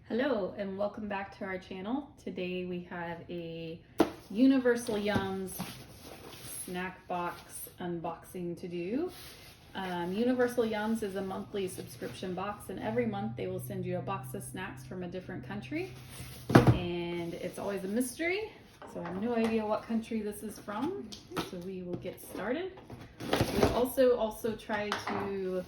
Hello and welcome back to our channel. Today we have a Universal Yums snack box unboxing to do. Universal Yums is a monthly subscription box, and every month they will send you a box of snacks from a different country, and it's always a mystery, so I have no idea what country this is from. So we will get started. We'll also try to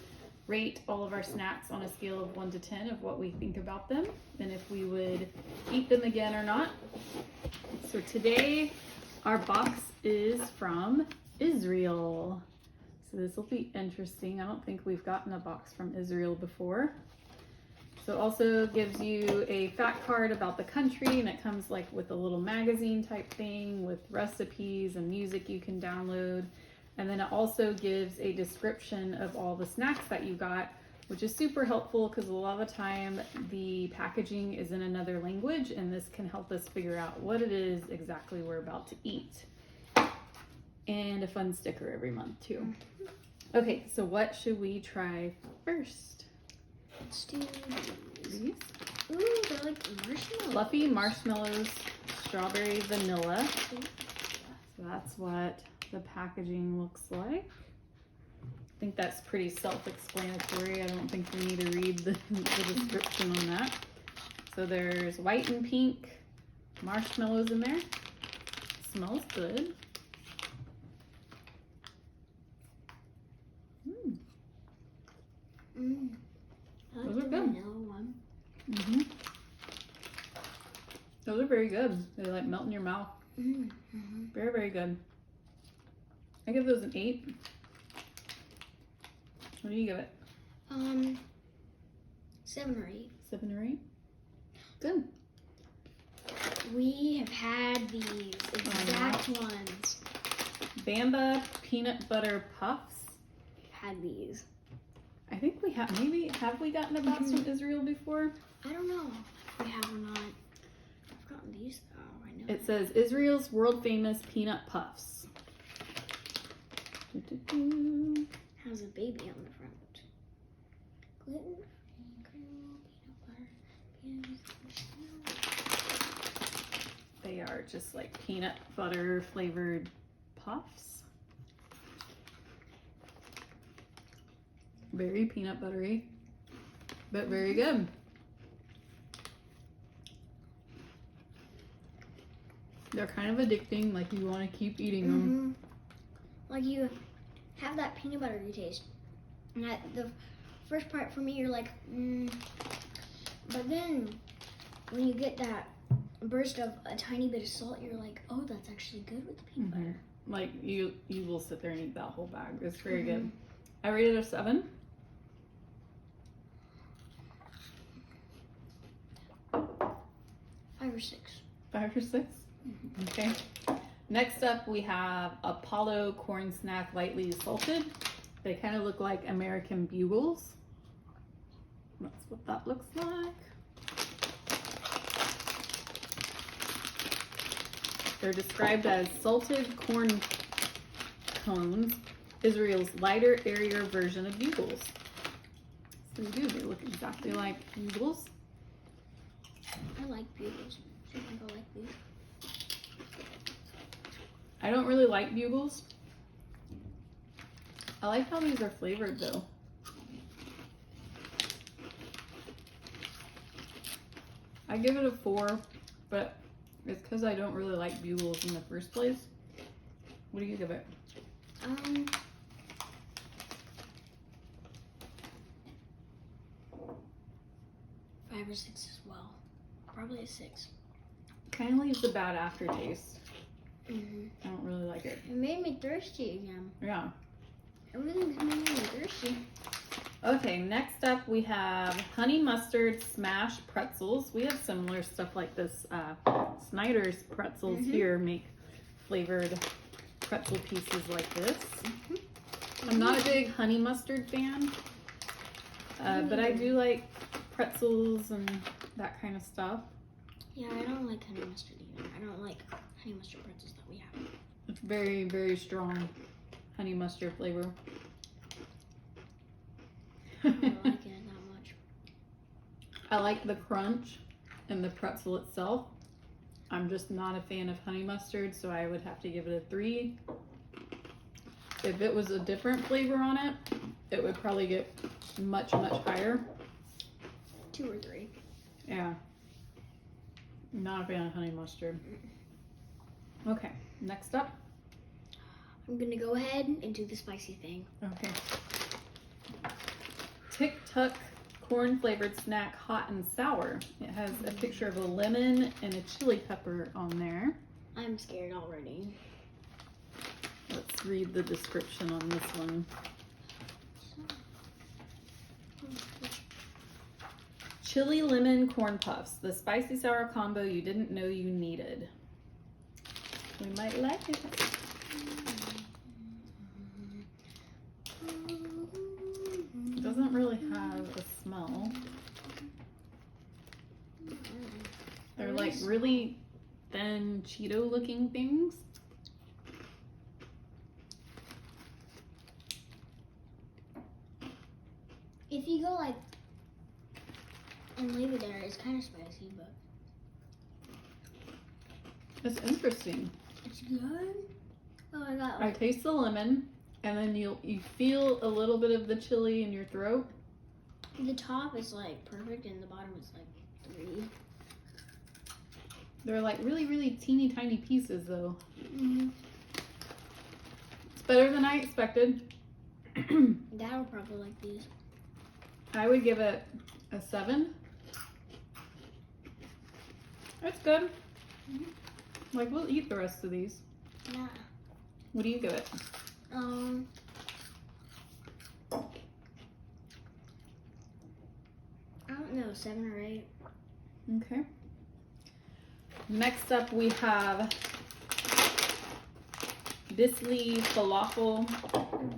rate all of our snacks on a scale of 1 to 10 of what we think about them and if we would eat them again or not. So today our box is from Israel. So this will be interesting. I don't think we've gotten a box from Israel before. So it also gives you a fact card about the country, and it comes like with a little magazine type thing with recipes and music you can download. And then it also gives a description of all the snacks that you got, which is super helpful because a lot of the time the packaging is in another language, and this can help us figure out what it is exactly we're about to eat. And a fun sticker every month too. Okay, so what should we try first? Let's do These. Ooh, they're like marshmallows. Fluffy marshmallows, strawberry vanilla. So that's what the packaging looks like. I think that's pretty self-explanatory. I don't think we need to read the description on that. So there's white and pink marshmallows in there. Smells good. I like Those are the good. vanilla one. Those are very good. They like melt in your mouth. Very, very good. I give those an 8. What do you give it? 7 or 8. 7 or 8? Good. We have had these exact ones. Bamba peanut butter puffs. We've had these. I think we have, have we gotten a box from Israel before? I don't know if we have or not. I've gotten these though, I know. It says Israel's world famous peanut puffs. Has a baby on the front. Gluten-free caramel peanut butter. They are just like peanut butter flavored puffs. Very peanut buttery, but very good. They're kind of addicting, like you want to keep eating them. Like you have that peanut buttery taste. And the first part for me, you're like, But then when you get that burst of a tiny bit of salt, you're like, oh, that's actually good with the peanut butter. Like you will sit there and eat that whole bag. It's very good. I rated it a 7. 5 or 6. 5 or 6? Okay. Next up, we have Apollo corn snack lightly salted. They kind of look like American Bugles. That's what that looks like. They're described as salted corn cones, Israel's lighter, airier version of Bugles. So they do. They look exactly like Bugles. I like Bugles. So I think I like these. I don't really like Bugles. I like how these are flavored though. I give it a 4, but it's because I don't really like Bugles in the first place. What do you give it? 5 or 6 as well. Probably a 6. Kind of leaves a bad aftertaste. I Mm-hmm. don't really like it. It made me thirsty again. Yeah. Everything's making me thirsty. Okay, next up we have honey mustard smash pretzels. We have similar stuff like this. Snyder's pretzels here make flavored pretzel pieces like this. I'm not a big honey mustard fan, but I do like pretzels and that kind of stuff. Yeah, I don't like honey mustard either. I don't like honey mustard pretzels that we have. It's very, very strong honey mustard flavor. I don't like it that much. I like the crunch. and the pretzel itself. I'm just not a fan of honey mustard, so I would have to give it a 3. If it was a different flavor on it, it would probably get much, much higher. 2 or 3. Yeah. Not a fan of honey mustard. Okay, next up. I'm gonna go ahead and do the spicy thing. Okay. Tic Tuck corn flavored snack, hot and sour. It has a picture of a lemon and a chili pepper on there. I'm scared already. Let's read the description on this one. Chili lemon corn puffs, the spicy sour combo you didn't know you needed. We might like it. It doesn't really have a smell. They're like really thin Cheeto looking things. If you go like and leave it there, it's kind of spicy, but It's interesting. it's good. Oh, I got I like taste the lemon, and then you feel a little bit of the chili in your throat. the top is like perfect, and the bottom is like 3. They're like really, really teeny tiny pieces though. Mm-hmm. It's better than I expected. That'll probably like these. I would give it a 7. That's good. Mhm. Like, we'll eat the rest of these. Yeah. What do you give it? I don't know, 7 or 8. Okay. Next up we have Bisley falafel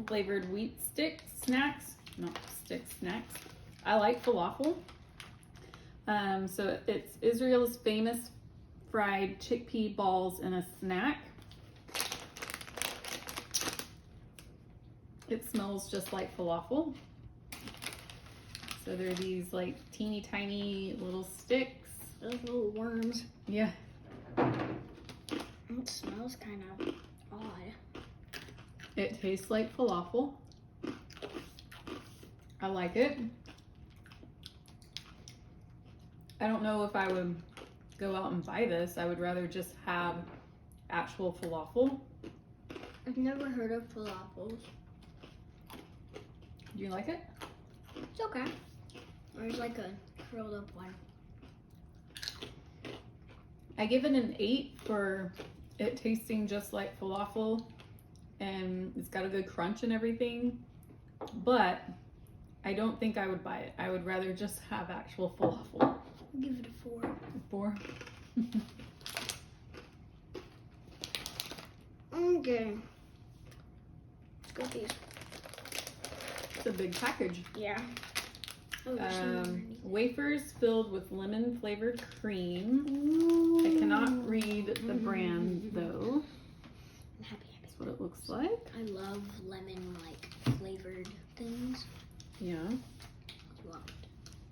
flavored wheat stick snacks. Not stick snacks. I like falafel. So it's Israel's famous fried chickpea balls in a snack. It smells just like falafel. So they're these like teeny tiny little sticks. Those little worms. Yeah. It smells kind of odd. It tastes like falafel. I like it. I don't know if I would go out and buy this. I would rather just have actual falafel. I've never heard of falafels. Do you like it? It's okay. There's like a curled up one. I give it an 8 for it tasting just like falafel, and it's got a good crunch and everything, but I don't think I would buy it. I would rather just have actual falafel. I'll give it a 4. 4. Okay. Let's go with these. It's a big package. Yeah. Oh, there's some underneath. Wafers filled with lemon flavored cream. Ooh. I cannot read the brand though. I'm happy. That's what it looks like. I love lemon like flavored things. Yeah. Wow.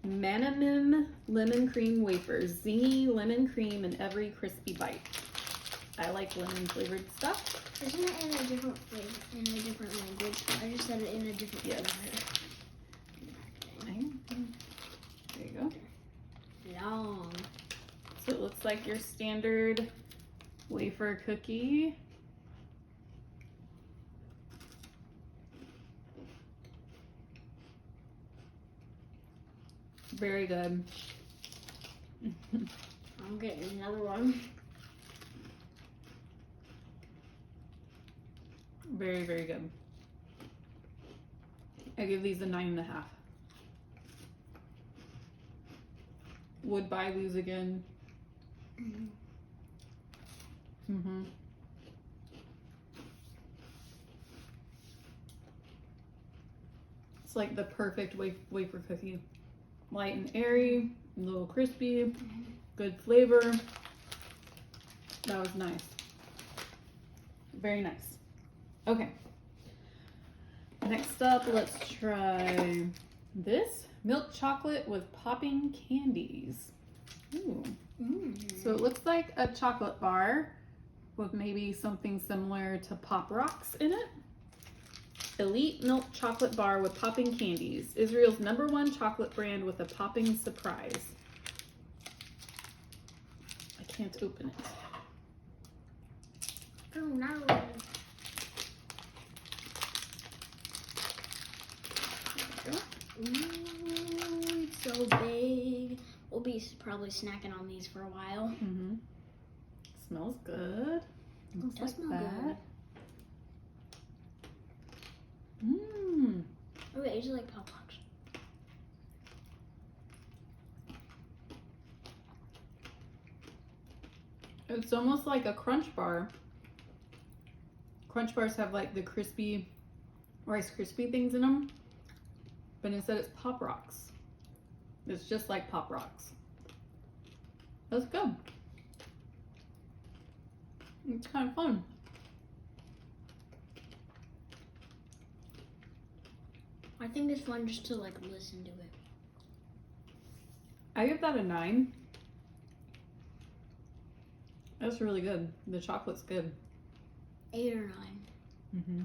Manamim lemon cream wafers. Zingy lemon cream in every crispy bite. I like lemon flavored stuff. Isn't it in a different flavor, in a different language? I just said it in a different Yes. flavor. There you go. Long. So it looks like your standard wafer cookie. Very good. I'm getting another one. Very, very good. I give these a 9.5. Would buy these again. Mm-hmm. It's like the perfect wafer cookie. Light and airy, a little crispy, good flavor. That was nice. Very nice. Okay. Next up, let's try this. Milk chocolate with popping candies. Ooh. So it looks like a chocolate bar with maybe something similar to Pop Rocks in it. Elite milk chocolate bar with popping candies. Israel's #1 chocolate brand with a popping surprise. I can't open it. Oh no. Ooh, it's so big. We'll be probably snacking on these for a while. Mm-hmm. Smells good. It does smell good. Mmm. Oh, wait, it's like Pop Rocks. It's almost like a Crunch Bar. Crunch Bars have like the crispy Rice Krispie things in them, but instead it's Pop Rocks. It's just like Pop Rocks. That's good. It's kind of fun. I think it's fun just to like listen to it. I give that a 9. That's really good. The chocolate's good. 8 or 9. Mm-hmm.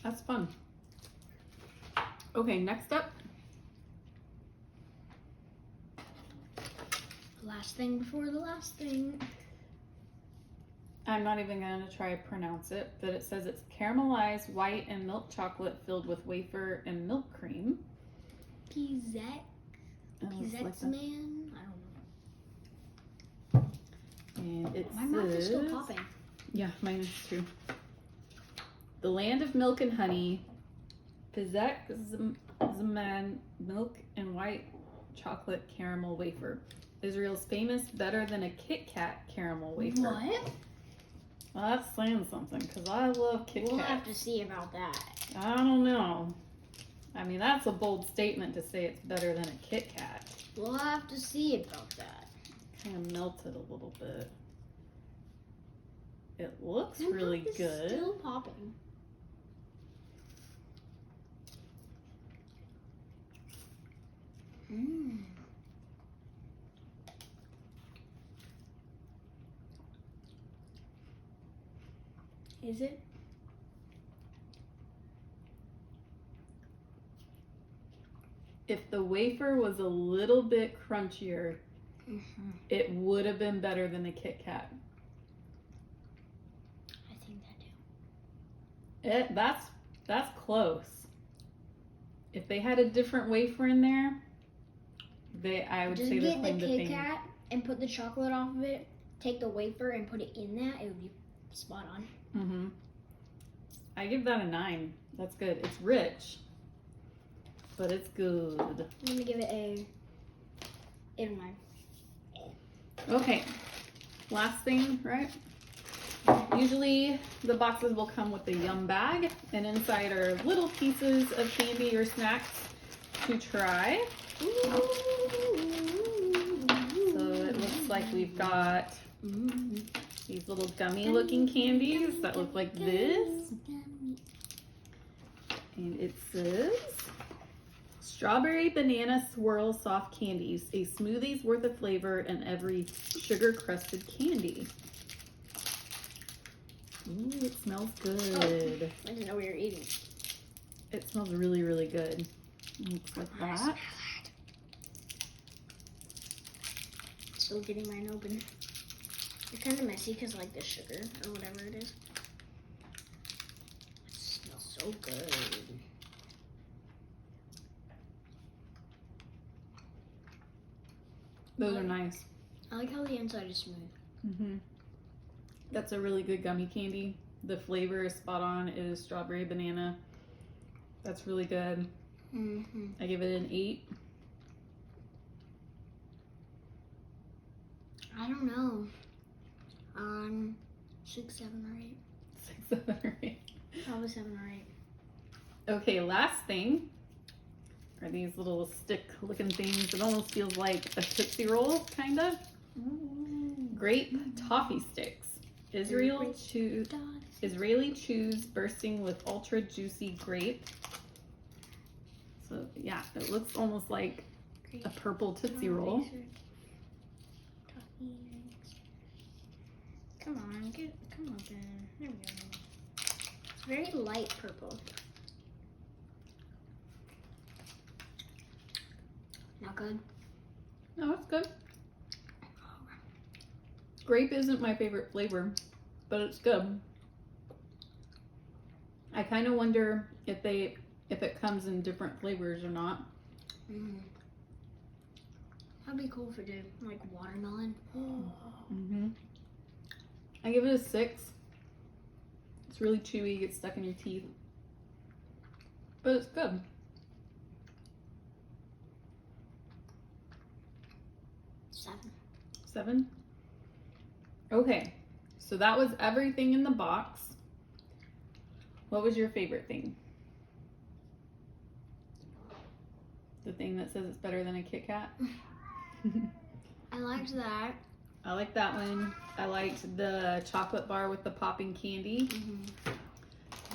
That's fun. Okay, next up. Last thing before the last thing. I'm not even going to try to pronounce it, but it says it's caramelized white and milk chocolate filled with wafer and milk cream. Pizzette. Pizzette's man? I don't know. And it My says... mouth is still popping. Yeah, mine is too. The land of milk and honey. Pizzette Zaman milk and white chocolate caramel wafer. Israel's famous better than a Kit Kat caramel wafer. What? Well, that's saying something, because I love Kit Kat. We'll have to see about that. I don't know. I mean, that's a bold statement to say it's better than a Kit Kat. We'll have to see about that. Kind of melted a little bit. It looks really good. Still popping. Mmm. Is it? If the wafer was a little bit crunchier, it would have been better than a Kit Kat. I think that too. That's close. If they had a different wafer in there, I would say they're playing the Kit thing. Kat and put the chocolate off of it, take the wafer and put it in that, it would be spot on. Mm-hmm. I give that a 9. That's good. It's rich, but it's good. I'm gonna give it a 8 or 9. Okay, last thing, right? Usually the boxes will come with a yum bag, and inside are little pieces of candy or snacks to try. So it looks like we've got these little gummy looking candies that look like this. And it says, Strawberry Banana Swirl Soft Candies, a smoothie's worth of flavor in every sugar-crusted candy. Ooh, it smells good. I didn't know we were eating. It smells really, really good. Looks like that. Still getting mine open. It's kind of messy because like the sugar or whatever it is. It smells so good. Those are nice. I like how the inside is smooth. Mm-hmm. That's a really good gummy candy. The flavor is spot on. It is strawberry banana. That's really good. Mm-hmm. I give it an 8. I don't know. 6, 7, or 8. 6, 7, or 8. Probably 7 or 8. Okay, last thing are these little stick-looking things. It almost feels like a Tootsie Roll, kind of. Grape Toffee Sticks. Israeli chews bursting with ultra juicy grape. So yeah, it looks almost like a purple Tootsie Roll. Come on, come open. There we go. It's very light purple. Not good. No, it's good. Grape isn't my favorite flavor, but it's good. I kind of wonder if it comes in different flavors or not. That'd be cool if it did, like watermelon. I give it a 6. It's really chewy, gets stuck in your teeth, but it's good. 7. 7? Okay, so that was everything in the box. What was your favorite thing? The thing that says it's better than a Kit Kat? I liked that. I like that one. I liked the chocolate bar with the popping candy.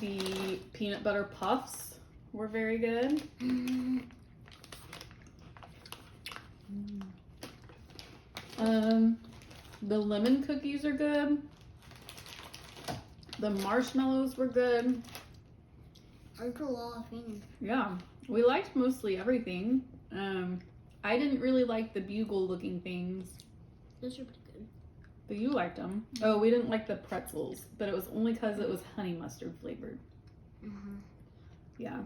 The peanut butter puffs were very good. The lemon cookies are good. The marshmallows were good. I liked a lot of things. Yeah, we liked mostly everything. I didn't really like the bugle looking things, Those are pretty good. but you liked them. Oh, we didn't like the pretzels, but it was only because it was honey mustard flavored. Yeah.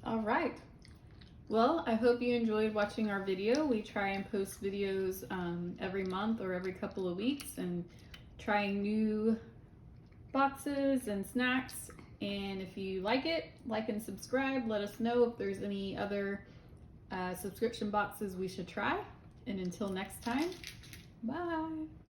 All right. Well, I hope you enjoyed watching our video. We try and post videos every month or every couple of weeks and trying new boxes and snacks. And if you like it, like and subscribe. Let us know if there's any other subscription boxes we should try. And until next time, bye.